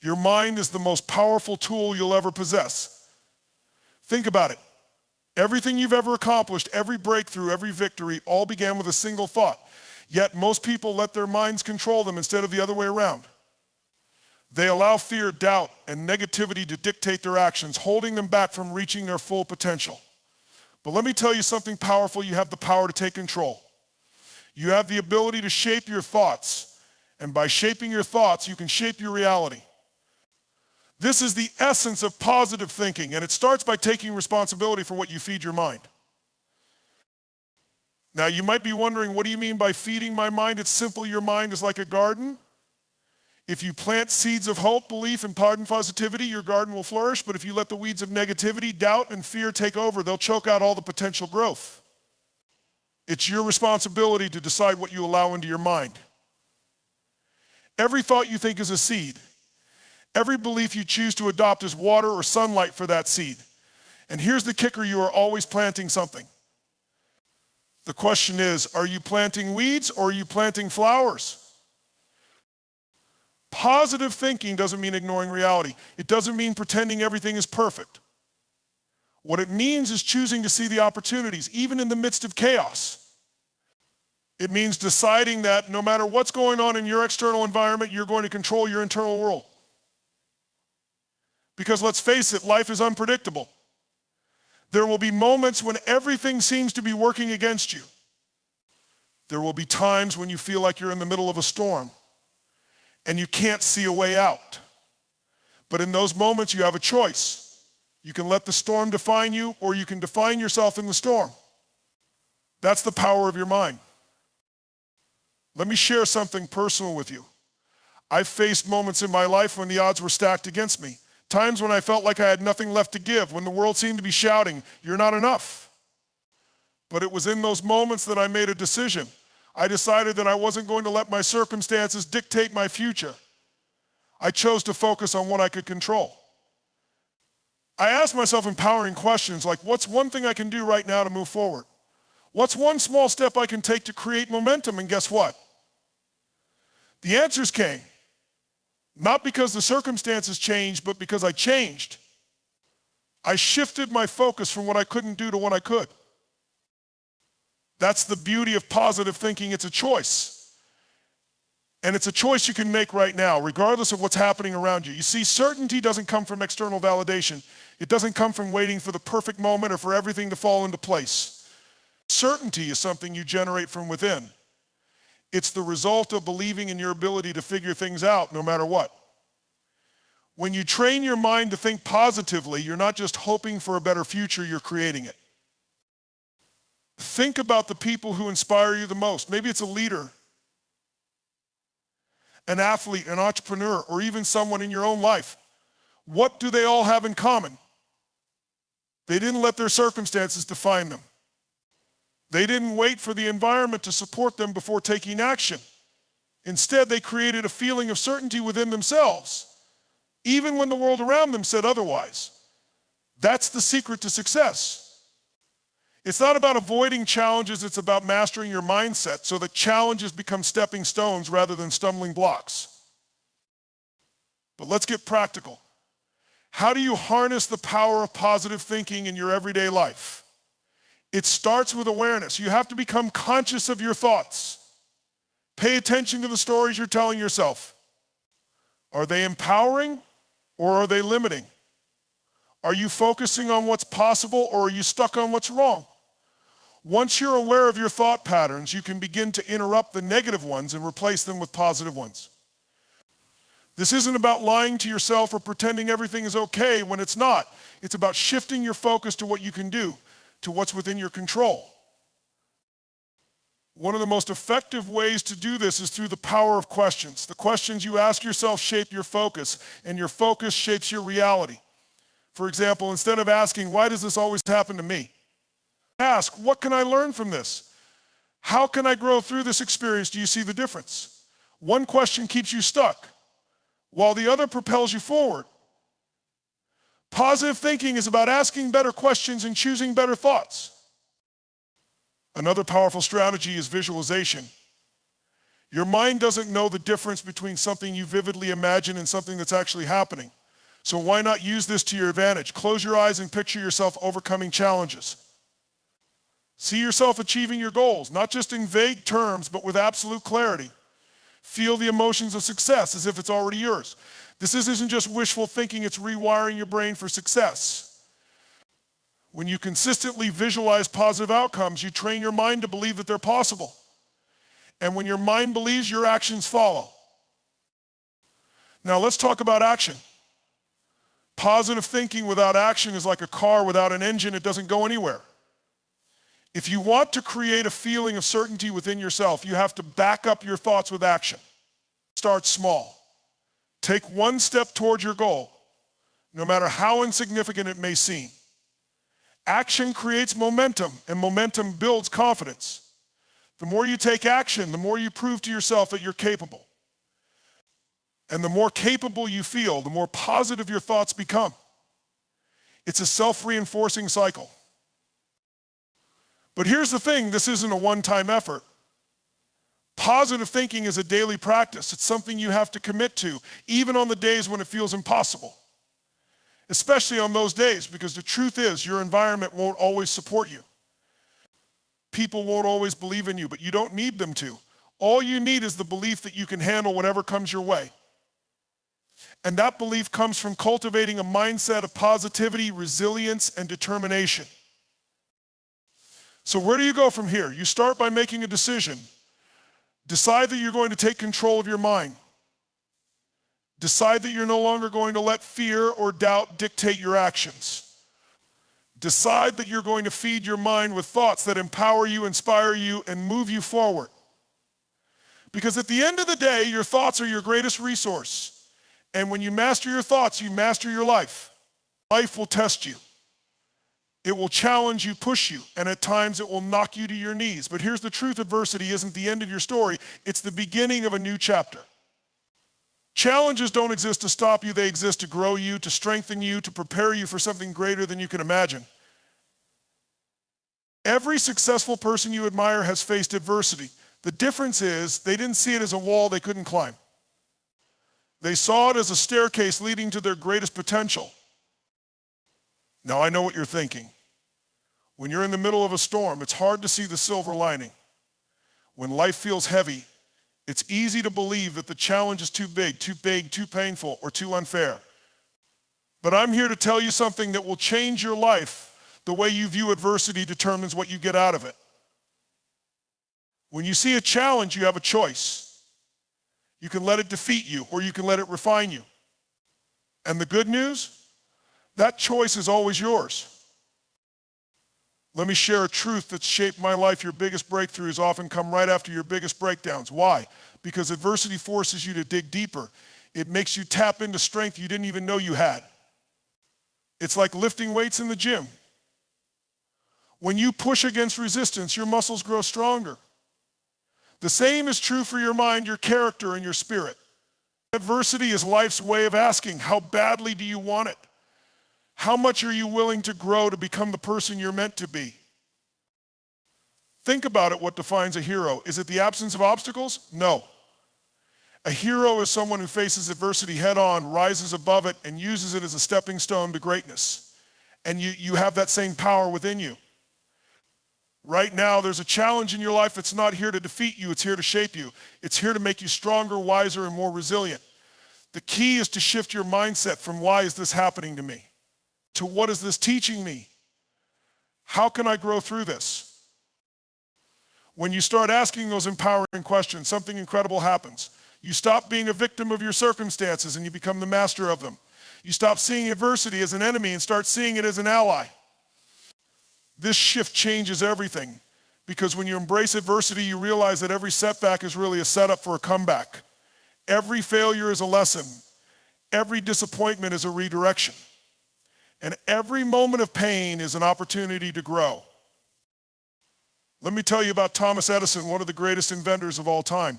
Your mind is the most powerful tool you'll ever possess. Think about it. Everything you've ever accomplished, every breakthrough, every victory, all began with a single thought. Yet most people let their minds control them instead of the other way around. They allow fear, doubt, and negativity to dictate their actions, holding them back from reaching their full potential. But let me tell you something powerful. You have the power to take control. You have the ability to shape your thoughts. And by shaping your thoughts, you can shape your reality. This is the essence of positive thinking, and it starts by taking responsibility for what you feed your mind. Now, you might be wondering, what do you mean by feeding my mind? It's simple. Your mind is like a garden. If you plant seeds of hope, belief, and positivity, your garden will flourish. But if you let the weeds of negativity, doubt, and fear take over, they'll choke out all the potential growth. It's your responsibility to decide what you allow into your mind. Every thought you think is a seed. Every belief you choose to adopt is water or sunlight for that seed. And here's the kicker: you are always planting something. The question is, are you planting weeds or are you planting flowers? Positive thinking doesn't mean ignoring reality. It doesn't mean pretending everything is perfect. What it means is choosing to see the opportunities, even in the midst of chaos. It means deciding that no matter what's going on in your external environment, you're going to control your internal world. Because let's face it, life is unpredictable. There will be moments when everything seems to be working against you. There will be times when you feel like you're in the middle of a storm and you can't see a way out. But in those moments, you have a choice. You can let the storm define you, or you can define yourself in the storm. That's the power of your mind. Let me share something personal with you. I've faced moments in my life when the odds were stacked against me. Times when I felt like I had nothing left to give, when the world seemed to be shouting, "You're not enough." But it was in those moments that I made a decision. I decided that I wasn't going to let my circumstances dictate my future. I chose to focus on what I could control. I asked myself empowering questions like, what's one thing I can do right now to move forward? What's one small step I can take to create momentum? And guess what? The answers came. Not because the circumstances changed, but because I changed. I shifted my focus from what I couldn't do to what I could. That's the beauty of positive thinking. It's a choice. And it's a choice you can make right now, regardless of what's happening around you. You see, certainty doesn't come from external validation. It doesn't come from waiting for the perfect moment or for everything to fall into place. Certainty is something you generate from within. It's the result of believing in your ability to figure things out no matter what. When you train your mind to think positively, you're not just hoping for a better future, you're creating it. Think about the people who inspire you the most. Maybe it's a leader, an athlete, an entrepreneur, or even someone in your own life. What do they all have in common? They didn't let their circumstances define them. They didn't wait for the environment to support them before taking action. Instead, they created a feeling of certainty within themselves, even when the world around them said otherwise. That's the secret to success. It's not about avoiding challenges, it's about mastering your mindset so that challenges become stepping stones rather than stumbling blocks. But let's get practical. How do you harness the power of positive thinking in your everyday life? It starts with awareness. You have to become conscious of your thoughts. Pay attention to the stories you're telling yourself. Are they empowering or are they limiting? Are you focusing on what's possible or are you stuck on what's wrong? Once you're aware of your thought patterns, you can begin to interrupt the negative ones and replace them with positive ones. This isn't about lying to yourself or pretending everything is okay when it's not. It's about shifting your focus to what you can do, to what's within your control. One of the most effective ways to do this is through the power of questions. The questions you ask yourself shape your focus, and your focus shapes your reality. For example, instead of asking, why does this always happen to me? Ask, what can I learn from this? How can I grow through this experience? Do you see the difference? One question keeps you stuck, while the other propels you forward. Positive thinking is about asking better questions and choosing better thoughts. Another powerful strategy is visualization. Your mind doesn't know the difference between something you vividly imagine and something that's actually happening. So why not use this to your advantage? Close your eyes and picture yourself overcoming challenges. See yourself achieving your goals, not just in vague terms, but with absolute clarity. Feel the emotions of success as if it's already yours. This isn't just wishful thinking, it's rewiring your brain for success. When you consistently visualize positive outcomes, you train your mind to believe that they're possible. And when your mind believes, your actions follow. Now let's talk about action. Positive thinking without action is like a car without an engine. It doesn't go anywhere. If you want to create a feeling of certainty within yourself, you have to back up your thoughts with action. Start small. Take one step towards your goal, no matter how insignificant it may seem. Action creates momentum, and momentum builds confidence. The more you take action, the more you prove to yourself that you're capable. And the more capable you feel, the more positive your thoughts become. It's a self-reinforcing cycle. But here's the thing, this isn't a one-time effort. Positive thinking is a daily practice. It's something you have to commit to, even on the days when it feels impossible. Especially on those days, because the truth is, your environment won't always support you. People won't always believe in you, but you don't need them to. All you need is the belief that you can handle whatever comes your way. And that belief comes from cultivating a mindset of positivity, resilience, and determination. So where do you go from here? You start by making a decision. Decide that you're going to take control of your mind. Decide that you're no longer going to let fear or doubt dictate your actions. Decide that you're going to feed your mind with thoughts that empower you, inspire you, and move you forward. Because at the end of the day, your thoughts are your greatest resource. And when you master your thoughts, you master your life. Life will test you. It will challenge you, push you, and at times it will knock you to your knees. But here's the truth, adversity isn't the end of your story. It's the beginning of a new chapter. Challenges don't exist to stop you. They exist to grow you, to strengthen you, to prepare you for something greater than you can imagine. Every successful person you admire has faced adversity. The difference is they didn't see it as a wall they couldn't climb. They saw it as a staircase leading to their greatest potential. Now I know what you're thinking. When you're in the middle of a storm, it's hard to see the silver lining. When life feels heavy, it's easy to believe that the challenge is too big, too painful, or too unfair. But I'm here to tell you something that will change your life. The way you view adversity determines what you get out of it. When you see a challenge, you have a choice. You can let it defeat you, or you can let it refine you. And the good news? That choice is always yours. Let me share a truth that's shaped my life. Your biggest breakthroughs often come right after your biggest breakdowns. Why? Because adversity forces you to dig deeper. It makes you tap into strength you didn't even know you had. It's like lifting weights in the gym. When you push against resistance, your muscles grow stronger. The same is true for your mind, your character, and your spirit. Adversity is life's way of asking, how badly do you want it? How much are you willing to grow to become the person you're meant to be? Think about it, what defines a hero. Is it the absence of obstacles? No. A hero is someone who faces adversity head on, rises above it, and uses it as a stepping stone to greatness. And you have that same power within you. Right now, there's a challenge in your life that's not here to defeat you, it's here to shape you. It's here to make you stronger, wiser, and more resilient. The key is to shift your mindset from why is this happening to me, to what is this teaching me? How can I grow through this? When you start asking those empowering questions, something incredible happens. You stop being a victim of your circumstances and you become the master of them. You stop seeing adversity as an enemy and start seeing it as an ally. This shift changes everything, because when you embrace adversity, you realize that every setback is really a setup for a comeback. Every failure is a lesson. Every disappointment is a redirection. And every moment of pain is an opportunity to grow. Let me tell you about Thomas Edison, one of the greatest inventors of all time.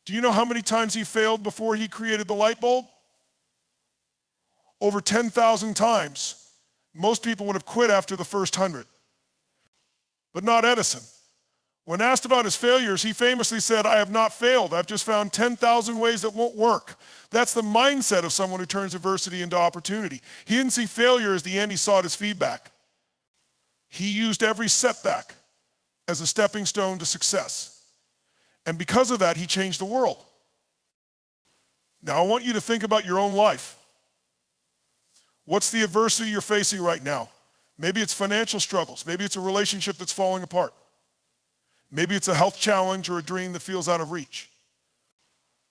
Do you know how many times he failed before he created the light bulb? Over 10,000 times. Most people would have quit after the first 100. But not Edison. When asked about his failures, he famously said, "I have not failed. I've just found 10,000 ways that won't work." That's the mindset of someone who turns adversity into opportunity. He didn't see failure as the end, he saw it as feedback. He used every setback as a stepping stone to success. And because of that, he changed the world. Now, I want you to think about your own life. What's the adversity you're facing right now? Maybe it's financial struggles. Maybe it's a relationship that's falling apart. Maybe it's a health challenge or a dream that feels out of reach.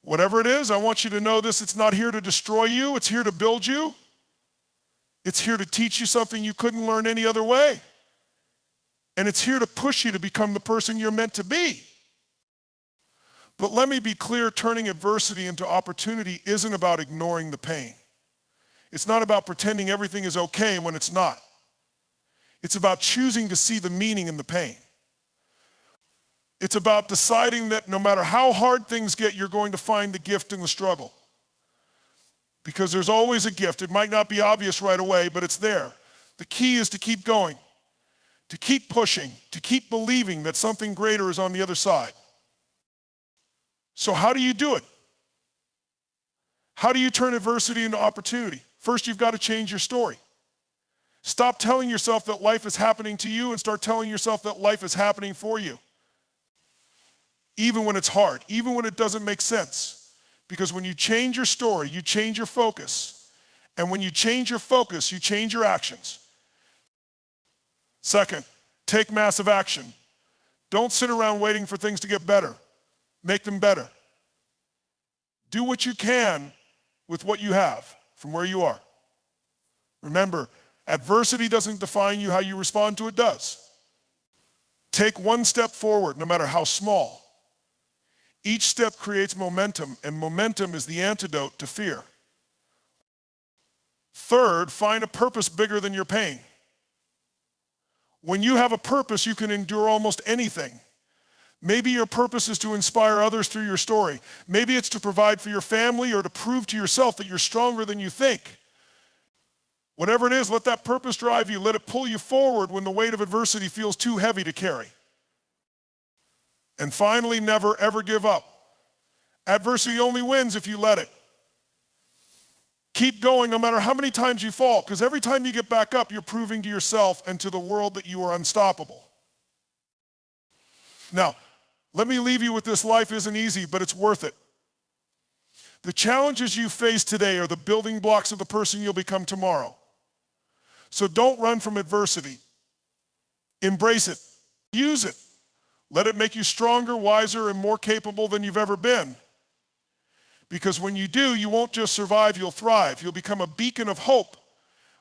Whatever it is, I want you to know this: it's not here to destroy you, it's here to build you. It's here to teach you something you couldn't learn any other way. And it's here to push you to become the person you're meant to be. But let me be clear, turning adversity into opportunity isn't about ignoring the pain. It's not about pretending everything is okay when it's not. It's about choosing to see the meaning in the pain. It's about deciding that no matter how hard things get, you're going to find the gift in the struggle. Because there's always a gift. It might not be obvious right away, but it's there. The key is to keep going, to keep pushing, to keep believing that something greater is on the other side. So how do you do it? How do you turn adversity into opportunity? First, you've got to change your story. Stop telling yourself that life is happening to you and start telling yourself that life is happening for you. Even when it's hard, even when it doesn't make sense. Because when you change your story, you change your focus. And when you change your focus, you change your actions. Second, take massive action. Don't sit around waiting for things to get better. Make them better. Do what you can with what you have from where you are. Remember, adversity doesn't define you, how you respond to it does. Take one step forward, no matter how small. Each step creates momentum, and momentum is the antidote to fear. Third, find a purpose bigger than your pain. When you have a purpose, you can endure almost anything. Maybe your purpose is to inspire others through your story. Maybe it's to provide for your family or to prove to yourself that you're stronger than you think. Whatever it is, let that purpose drive you. Let it pull you forward when the weight of adversity feels too heavy to carry. And finally, never ever give up. Adversity only wins if you let it. Keep going no matter how many times you fall, because every time you get back up, you're proving to yourself and to the world that you are unstoppable. Now, let me leave you with this: life isn't easy, but it's worth it. The challenges you face today are the building blocks of the person you'll become tomorrow. So don't run from adversity. Embrace it. Use it. Let it make you stronger, wiser, and more capable than you've ever been. Because when you do, you won't just survive, you'll thrive. You'll become a beacon of hope,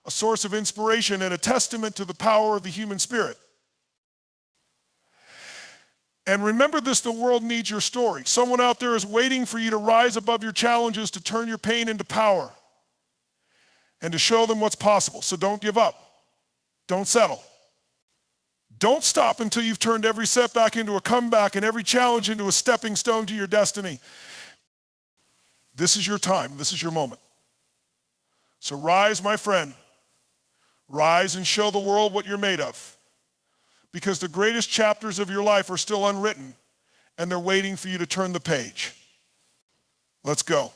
a source of inspiration, and a testament to the power of the human spirit. And remember this: the world needs your story. Someone out there is waiting for you to rise above your challenges, to turn your pain into power, and to show them what's possible. So don't give up. Don't settle. Don't stop until you've turned every setback into a comeback and every challenge into a stepping stone to your destiny. This is your time. This is your moment. So rise, my friend. Rise and show the world what you're made of. Because the greatest chapters of your life are still unwritten, and they're waiting for you to turn the page. Let's go.